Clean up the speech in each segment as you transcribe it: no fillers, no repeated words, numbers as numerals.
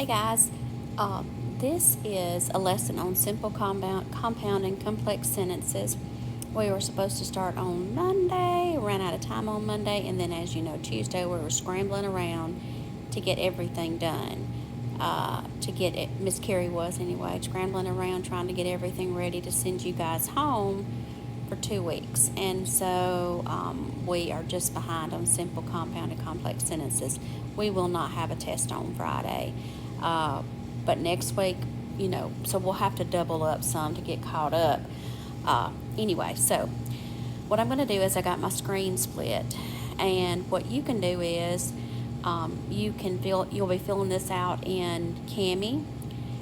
Hey guys, this is a lesson on simple compound and complex sentences. We were supposed to start on Monday, ran out of time on Monday, and then as you know, Tuesday we were scrambling around to get everything done. To get it, Miss Carrie was anyway, scrambling around trying to get everything ready to send you guys home for 2 weeks. And so we are just behind on simple compound and complex sentences. We will not have a test on Friday. But next week, so we'll have to double up some to get caught up. Anyway, so what I'm going to do is I got my screen split. And what you can do is you'll be filling this out in Cami,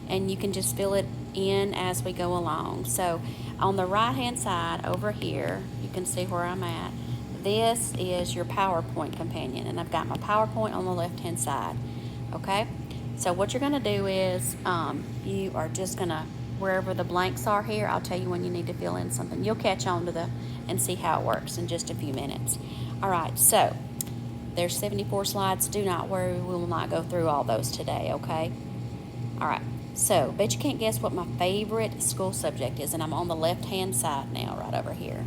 and you can just fill it in as we go along. So on the right hand side over here, you can see where I'm at. This is your PowerPoint companion, and I've got my PowerPoint on the left hand side. Okay, so what you're going to do is you are just going to, wherever the blanks are here, I'll tell you when you need to fill in something. You'll catch on to and see how it works in just a few minutes. All right, so there's 74 slides. Do not worry, we will not go through all those today, okay? All right, so bet you can't guess what my favorite school subject is, and I'm on the left-hand side now, right over here.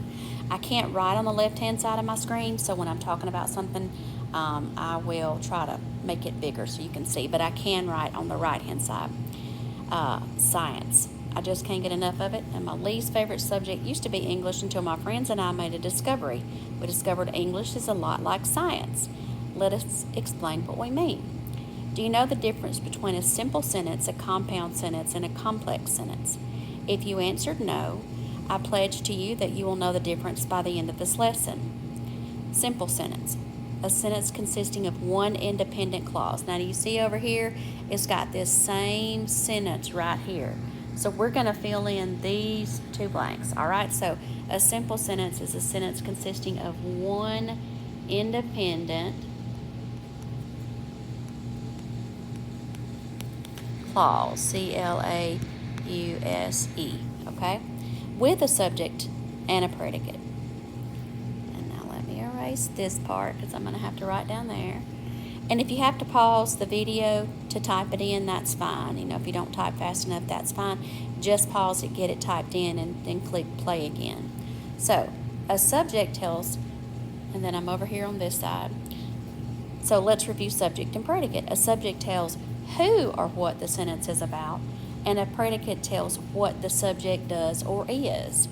I can't write on the left-hand side of my screen, so when I'm talking about something, I will try to make it bigger so you can see, but I can write on the right-hand side. Science. I just can't get enough of it, and my least favorite subject used to be English until my friends and I made a discovery. We discovered English is a lot like science. Let us explain what we mean. Do you know the difference between a simple sentence, a compound sentence, and a complex sentence? If you answered no, I pledge to you that you will know the difference by the end of this lesson. Simple sentence. A sentence consisting of one independent clause. Now, do you see over here? It's got this same sentence right here. So we're going to fill in these two blanks. All right, so a simple sentence is a sentence consisting of one independent clause, C-L-A-U-S-E, okay, with a subject and a predicate. And now let me erase this part because I'm going to have to write down there. And if you have to pause the video to type it in, that's fine. If you don't type fast enough, that's fine. Just pause it, get it typed in, and then click play again. So a subject tells, and then I'm over here on this side. So let's review subject and predicate. A subject tells who or what the sentence is about, and a predicate tells what the subject does or is.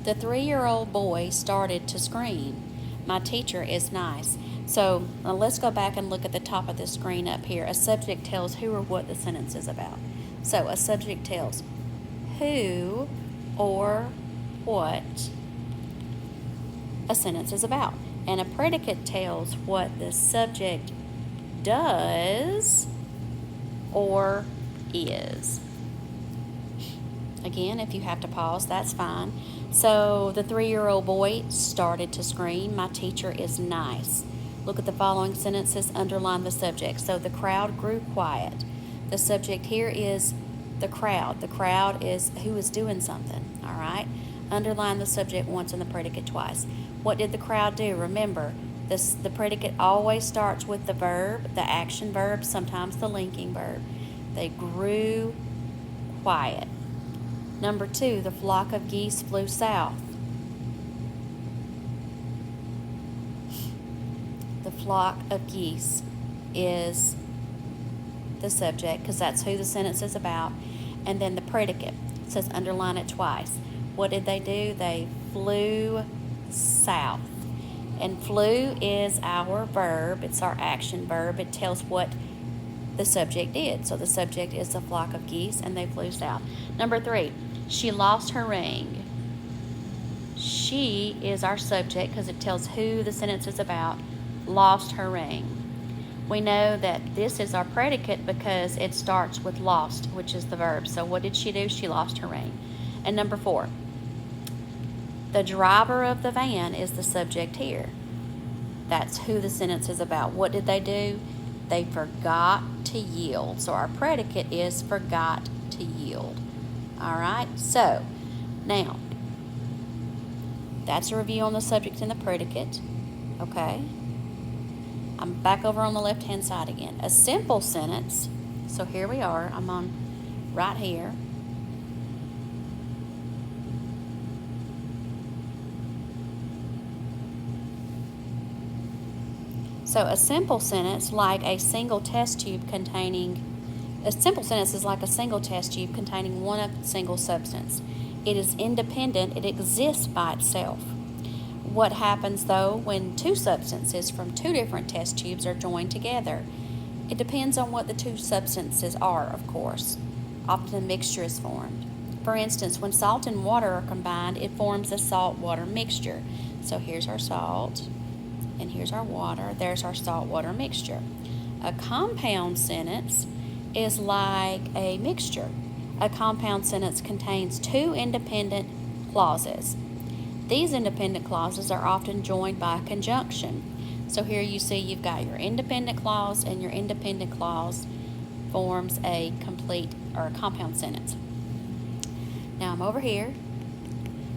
The 3-year-old boy started to scream. My teacher is nice. So let's go back and look at the top of the screen up here. A subject tells who or what the sentence is about. So a subject tells who or what a sentence is about. And a predicate tells what the subject does or is. Again, if you have to pause, that's fine. So the 3-year-old boy started to scream. My teacher is nice. Look at the following sentences, underline the subject. So the crowd grew quiet. The subject here is the crowd. The crowd is who is doing something, all right? Underline the subject once and the predicate twice. What did the crowd do? Remember, the predicate always starts with the verb, the action verb, sometimes the linking verb. They grew quiet. Number 2, the flock of geese flew south. The flock of geese is the subject because that's who the sentence is about. And then the predicate says underline it twice. What did they do? They flew south. And flew is our verb. It's our action verb. It tells what the subject did. So the subject is the flock of geese, and they flew south. Number 3, she lost her ring. She is our subject because it tells who the sentence is about. Lost her ring. We know that this is our predicate because it starts with lost, which is the verb. So what did she do? She lost her ring. And number 4, the driver of the van is the subject here. That's who the sentence is about. What did they do? They forgot to yield. So our predicate is forgot to yield. All right, so now that's a review on the subject and the predicate. Okay. I'm back over on the left-hand side again. A simple sentence So here we are. I'm on right here. So a simple sentence like a single test tube containing, a simple sentence is like a single test tube containing one single substance. It is independent, it exists by itself. What happens though when two substances from two different test tubes are joined together? It depends on what the two substances are, of course. Often a mixture is formed. For instance, when salt and water are combined, it forms a salt-water mixture. So here's our salt, and here's our water. There's our salt-water mixture. A compound sentence is like a mixture. A compound sentence contains two independent clauses. These independent clauses are often joined by a conjunction. So here you see you've got your independent clause, and your independent clause forms a complete or a compound sentence. Now I'm over here.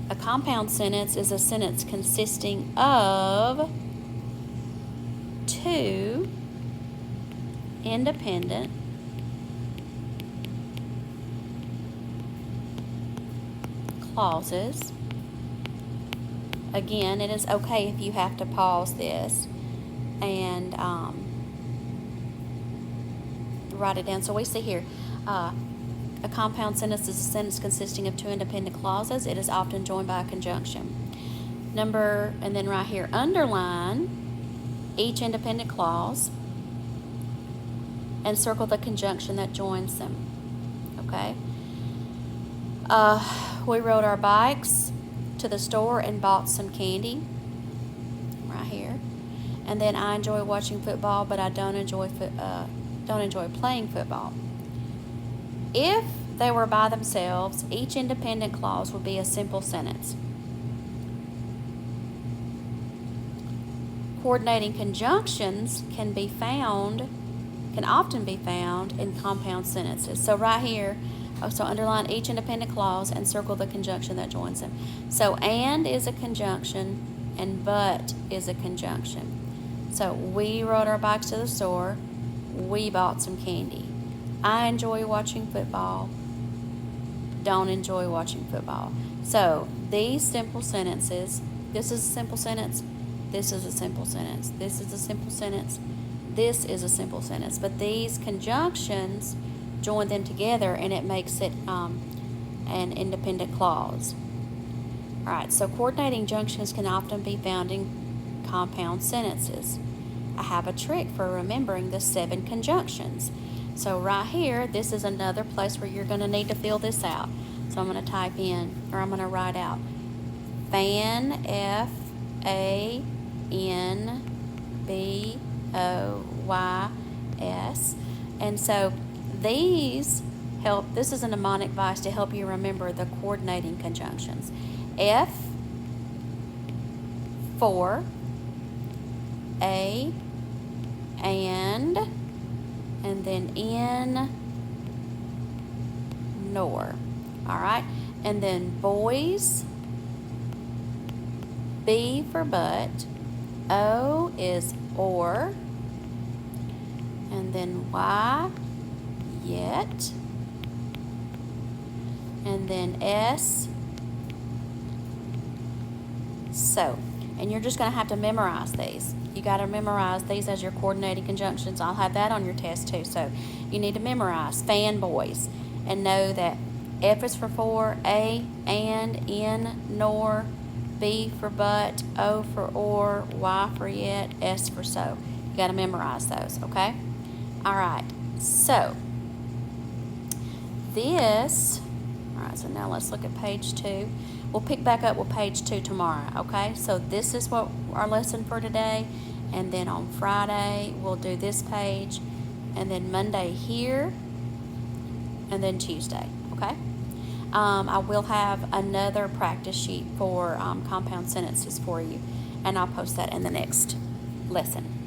A compound sentence is a sentence consisting of two independent clauses. Again, it is okay if you have to pause this and write it down. So we see here, a compound sentence is a sentence consisting of two independent clauses. It is often joined by a conjunction. And then right here, underline each independent clause and circle the conjunction that joins them. Okay? We rode our bikes to the store and bought some candy. Right here. And then I enjoy watching football, but I don't enjoy playing football. If they were by themselves, each independent clause would be a simple sentence. Coordinating conjunctions can often be found in compound sentences. So right here, so underline each independent clause and circle the conjunction that joins them. So and is a conjunction and but is a conjunction. So we rode our bikes to the store. We bought some candy. I enjoy watching football. Don't enjoy watching football. So these simple sentences, this is a simple sentence, this is a simple sentence, this is a simple sentence, this is a simple sentence. But these conjunctions join them together and it makes it an independent clause. All right, so coordinating junctions can often be found in compound sentences. I have a trick for remembering the 7 conjunctions. So right here, this is another place where you're going to need to fill this out. So I'm going to type in, or I'm going to write out, FAN, FANBOYS. And so these help, this is a mnemonic device to help you remember the coordinating conjunctions. F for A and then N nor. All right, and then boys, B for but, O is or, and then Y yet, and then S so. And you're just going to have to memorize these. You got to memorize these as your coordinating conjunctions. I'll have that on your test too. So you need to memorize fanboys and know that F is for, A and, N nor, B for but, O for or, Y for yet, S for so. You got to memorize those, okay? All right. So this, all right, so now let's look at page 2. We'll pick back up with page 2 tomorrow, okay? So this is what our lesson for today, and then on Friday we'll do this page, and then Monday here, and then Tuesday, okay? I will have another practice sheet for compound sentences for you, and I'll post that in the next lesson.